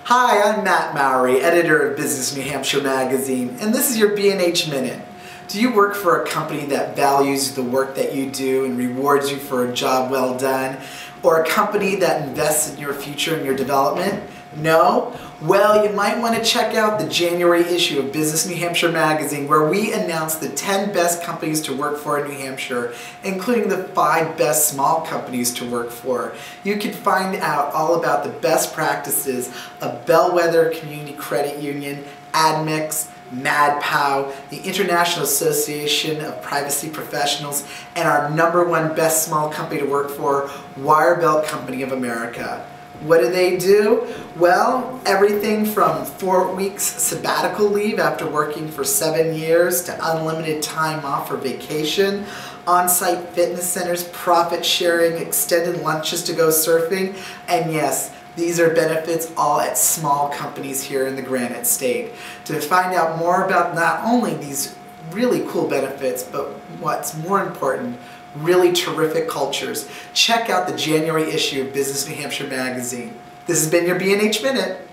Hi, I'm Matt Mowry, editor of Business New Hampshire Magazine, and this is your B&H Minute. Do you work for a company that values the work that you do and rewards you for a job well done? Or a company that invests in your future and your development? No? Well, you might want to check out the January issue of Business New Hampshire Magazine, where we announce the 10 best companies to work for in New Hampshire, including the 5 best small companies to work for. You can find out all about the best practices of Bellwether Community Credit Union, AdMix, MadPow, the International Association of Privacy Professionals, and our #1 best small company to work for, Wirebelt Company of America. What do? Well, everything from 4 weeks sabbatical leave after working for 7 years to unlimited time off for vacation, on-site fitness centers, profit sharing, extended lunches to go surfing, and yes, these are benefits all at small companies here in the Granite State. To find out more about not only these really cool benefits, but what's more important, really terrific cultures, check out the January issue of Business New Hampshire Magazine. This has been your B&H Minute.